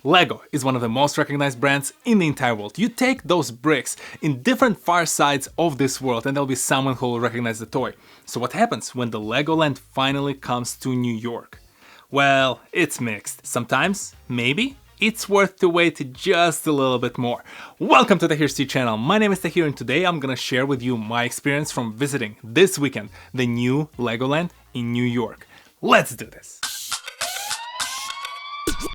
Lego is one of the most recognized brands in the entire world. You take those bricks in different far sides of this world and there'll be someone who will recognize the toy. So what happens when the Legoland finally comes to New York? Well, it's mixed. Sometimes, maybe, it's worth to wait just a little bit more. Welcome to the TohirT channel. My name is Tahir and today I'm gonna share with you my experience from visiting this weekend the new Legoland in New York. Let's do this.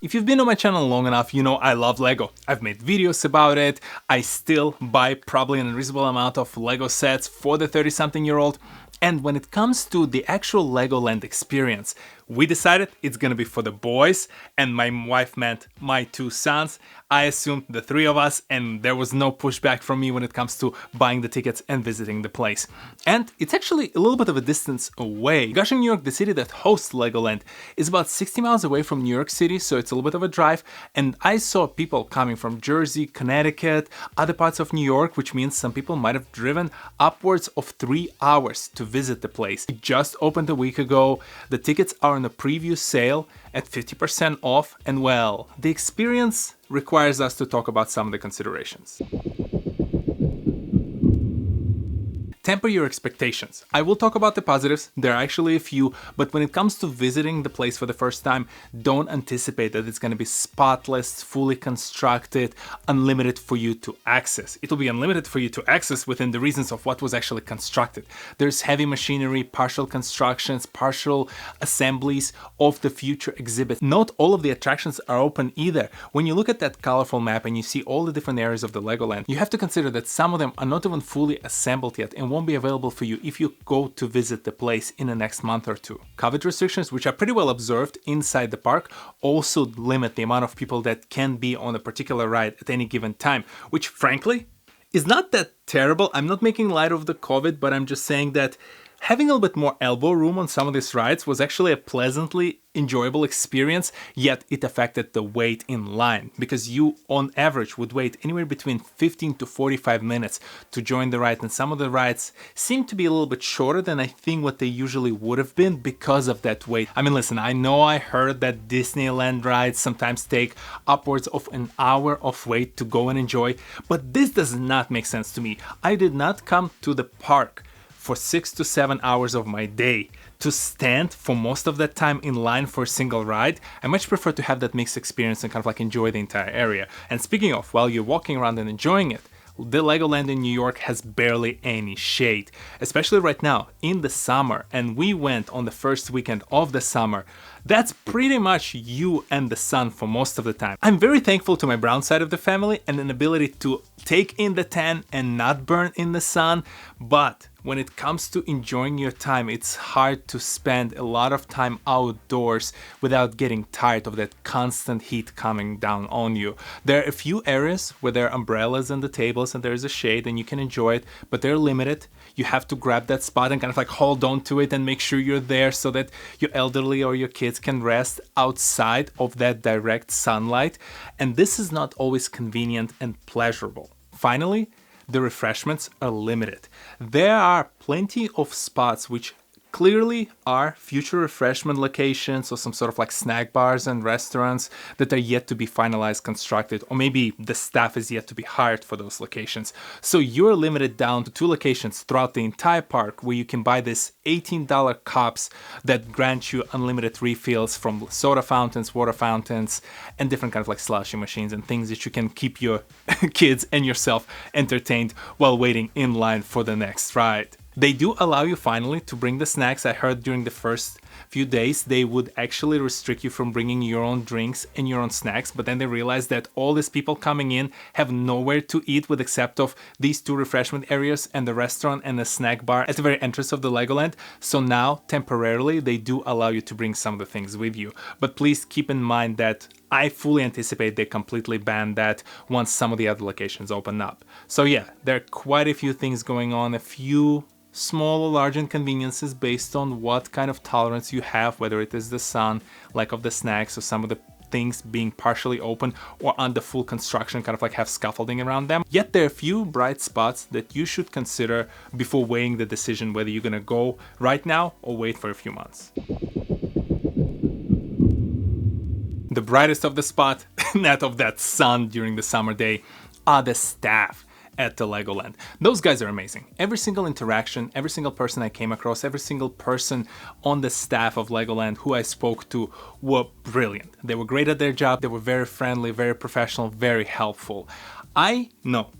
If you've been on my channel long enough, you know I love Lego. I've made videos about it. I still buy probably an unreasonable amount of Lego sets for the 30-something-year-old. And when it comes to the actual Legoland experience, we decided it's gonna be for the boys, and my wife meant my two sons. I assumed the three of us, and there was no pushback from me when it comes to buying the tickets and visiting the place. And it's actually a little bit of a distance away. Goshen, New York, the city that hosts Legoland, is about 60 miles away from New York City, so it's a little bit of a drive. And I saw people coming from Jersey, Connecticut, other parts of New York, which means some people might have driven upwards of 3 hours to visit the place. It just opened a week ago. The tickets are on a preview sale at 50% off, and well, the experience requires us to talk about some of the considerations. Temper your expectations. I will talk about the positives, there are actually a few, but when it comes to visiting the place for the first time, don't anticipate that it's going to be spotless, fully constructed, unlimited for you to access. It will be unlimited for you to access within the reasons of what was actually constructed. There's heavy machinery, partial constructions, partial assemblies of the future exhibits. Not all of the attractions are open either. When you look at that colorful map and you see all the different areas of the Legoland, you have to consider that some of them are not even fully assembled yet and won't be available for you if you go to visit the place in the next month or two. COVID restrictions, which are pretty well observed inside the park, also limit the amount of people that can be on a particular ride at any given time, which frankly is not that terrible. I'm not making light of the COVID, but I'm just saying that having a little bit more elbow room on some of these rides was actually a pleasantly enjoyable experience, yet it affected the wait in line because you on average would wait anywhere between 15 to 45 minutes to join the ride, and some of the rides seem to be a little bit shorter than I think what they usually would have been because of that wait. I mean, listen, I know I heard that Disneyland rides sometimes take upwards of an hour of wait to go and enjoy, but this does not make sense to me. I did not come to the park for 6 to 7 hours of my day to stand for most of that time in line for a single ride. I much prefer to have that mixed experience and kind of like enjoy the entire area. And speaking of, while you're walking around and enjoying it, the Legoland in New York has barely any shade, especially right now in the summer, and we went on the first weekend of the summer. That's pretty much you and the sun for most of the time. I'm very thankful to my brown side of the family and an ability to take in the tan and not burn in the sun, but when it comes to enjoying your time, it's hard to spend a lot of time outdoors without getting tired of that constant heat coming down on you. There are a few areas where there are umbrellas and the tables and there's a shade and you can enjoy it, but they're limited. You have to grab that spot and kind of like hold on to it and make sure you're there so that your elderly or your kids can rest outside of that direct sunlight. And this is not always convenient and pleasurable. Finally, the refreshments are limited. There are plenty of spots which clearly are future refreshment locations or some sort of like snack bars and restaurants that are yet to be finalized, constructed, or maybe the staff is yet to be hired for those locations. So you're limited down to 2 locations throughout the entire park where you can buy this $18 cups that grant you unlimited refills from soda fountains, water fountains, and different kind of like slushing machines and things that you can keep your kids and yourself entertained while waiting in line for the next ride. They do allow you finally to bring the snacks. I heard during the first few days they would actually restrict you from bringing your own drinks and your own snacks, but then they realized that all these people coming in have nowhere to eat with except of these 2 refreshment areas and the restaurant and the snack bar at the very entrance of the Legoland. So now temporarily they do allow you to bring some of the things with you, but please keep in mind that I fully anticipate they completely ban that once some of the other locations open up. So yeah, there are quite a few things going on, a few small or large inconveniences based on what kind of tolerance you have, whether it is the sun, lack of the snacks, or some of the things being partially open or under full construction, kind of like have scaffolding around them. Yet there are a few bright spots that you should consider before weighing the decision whether you're gonna go right now or wait for a few months. The brightest of the spot net of that sun during the summer day are the staff at the Legoland. Those guys are amazing. Every single interaction, every single person I came across, every single person on the staff of Legoland who I spoke to were brilliant. They were great at their job. They were very friendly, very professional, very helpful. I know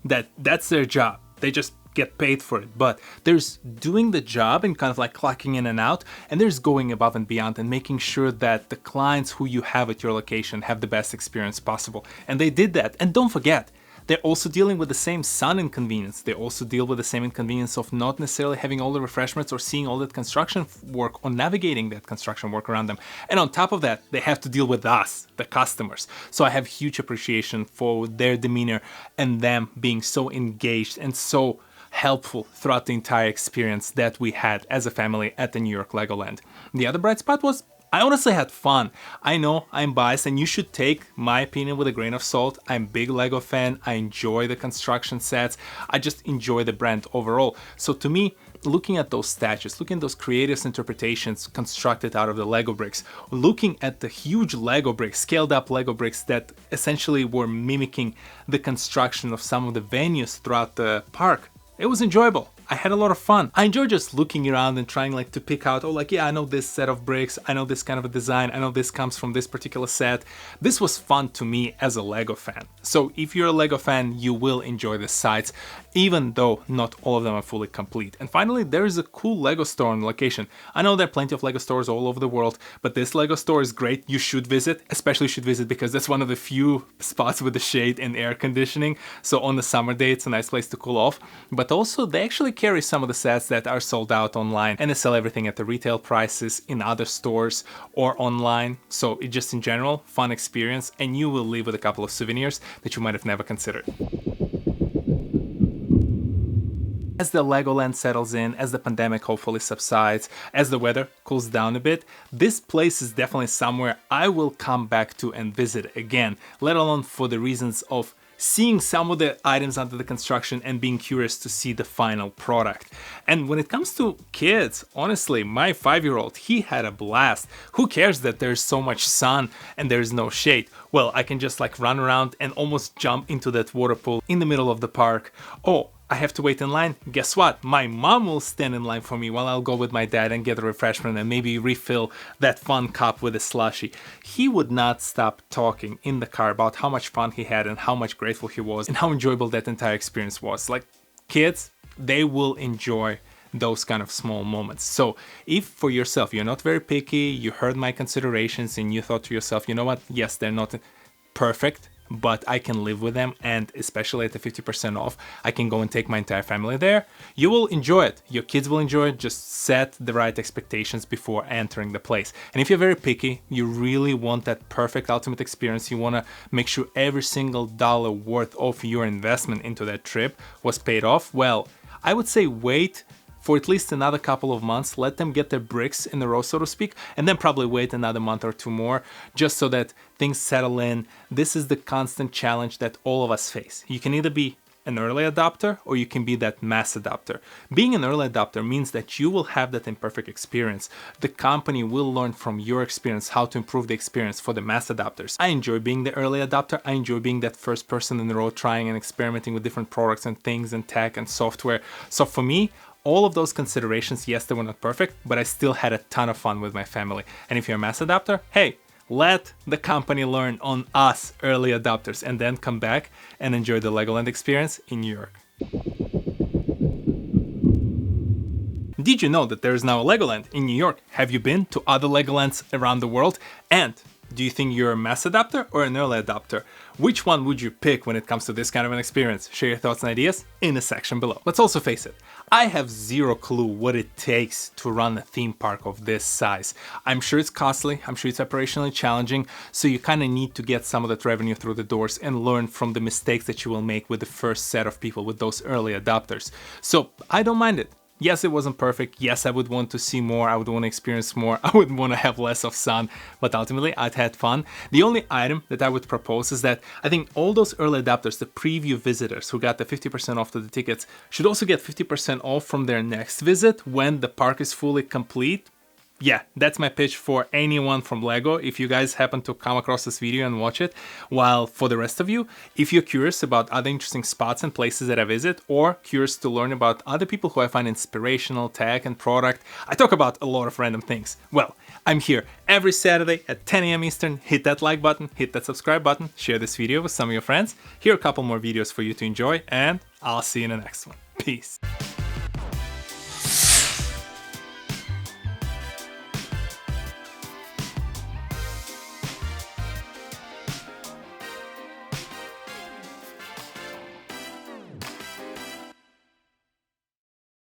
that that's their job. They just get paid for it, but there's doing the job and kind of like clocking in and out, and there's going above and beyond and making sure that the clients who you have at your location have the best experience possible. And they did that. And don't forget, they're also dealing with the same sun inconvenience. They also deal with the same inconvenience of not necessarily having all the refreshments or seeing all that construction work or navigating that construction work around them. And on top of that, they have to deal with us, the customers. So I have huge appreciation for their demeanor and them being so engaged and so helpful throughout the entire experience that we had as a family at the New York Legoland. The other bright spot was I honestly had fun. I know I'm biased and you should take my opinion with a grain of salt. I'm a big Lego fan. I enjoy the construction sets. I just enjoy the brand overall. So to me, looking at those statues, looking at those creative interpretations constructed out of the Lego bricks, looking at the huge Lego bricks, scaled up Lego bricks that essentially were mimicking the construction of some of the venues throughout the park, it was enjoyable. I had a lot of fun. I enjoy just looking around and trying like to pick out, oh, like, yeah, I know this set of bricks, I know this kind of a design, I know this comes from this particular set. This was fun to me as a Lego fan. So if you're a Lego fan, you will enjoy the sites, even though not all of them are fully complete. And finally, there is a cool Lego store on location. I know there are plenty of Lego stores all over the world, but this Lego store is great. You should visit, especially should visit because that's one of the few spots with the shade and air conditioning. So on the summer day, it's a nice place to cool off. But also they actually carry some of the sets that are sold out online, and they sell everything at the retail prices in other stores or online. So it just in general, fun experience, and you will leave with a couple of souvenirs that you might have never considered. As the Legoland settles in, as the pandemic hopefully subsides, as the weather cools down a bit, this place is definitely somewhere I will come back to and visit again, let alone for the reasons of seeing some of the items under the construction and being curious to see the final product. And when it comes to kids, honestly, my 5-year-old, he had a blast. Who cares that there's so much sun and there's no shade? Well, I can just like run around and almost jump into that water pool in the middle of the park. Oh, I have to wait in line. Guess what? My mom will stand in line for me while I'll go with my dad and get a refreshment and maybe refill that fun cup with a slushie. He would not stop talking in the car about how much fun he had and how much grateful he was and how enjoyable that entire experience was. Like, kids, they will enjoy those kind of small moments. So if for yourself, you're not very picky, you heard my considerations and you thought to yourself, you know what? Yes, they're not perfect, but I can live with them, and especially at the 50% off, I can go and take my entire family there. You will enjoy it. Your kids will enjoy it. Just set the right expectations before entering the place. And if you're very picky, you really want that perfect ultimate experience, you want to make sure every single dollar worth of your investment into that trip was paid off, well, I would say wait for at least another couple of months, let them get their bricks in a row, so to speak, and then probably wait another month or two more, just so that things settle in. This is the constant challenge that all of us face. You can either be an early adopter or you can be that mass adopter. Being an early adopter means that you will have that imperfect experience. The company will learn from your experience how to improve the experience for the mass adopters. I enjoy being the early adopter. I enjoy being that first person in the row trying and experimenting with different products and things and tech and software. So for me, all of those considerations, yes, they were not perfect, but I still had a ton of fun with my family. And if you're a mass adopter, hey, let the company learn on us early adopters and then come back and enjoy the Legoland experience in New York. Did you know that there is now a Legoland in New York? Have you been to other Legolands around the world? And do you think you're a mass adopter or an early adopter? Which one would you pick when it comes to this kind of an experience? Share your thoughts and ideas in the section below. Let's also face it, I have zero clue what it takes to run a theme park of this size. I'm sure it's costly, I'm sure it's operationally challenging, so you kind of need to get some of that revenue through the doors and learn from the mistakes that you will make with the first set of people, with those early adopters. So I don't mind it. Yes, it wasn't perfect. Yes, I would want to see more. I would want to experience more. I would want to have less of sun, but ultimately I'd had fun. The only item that I would propose is that I think all those early adopters, the preview visitors who got the 50% off to the tickets, should also get 50% off from their next visit when the park is fully complete. yeah, that's my pitch for anyone from Lego if you guys happen to come across this video and watch it. While for the rest of you, if you're curious about other interesting spots and places that I visit, or curious to learn about other people who I find inspirational, tech and product, I talk about a lot of random things. Well, I'm here every Saturday at 10 a.m. Eastern. Hit that like button, hit that subscribe button, share this video with some of your friends. Here are a couple more videos for you to enjoy, and I'll see you in the next one. Peace.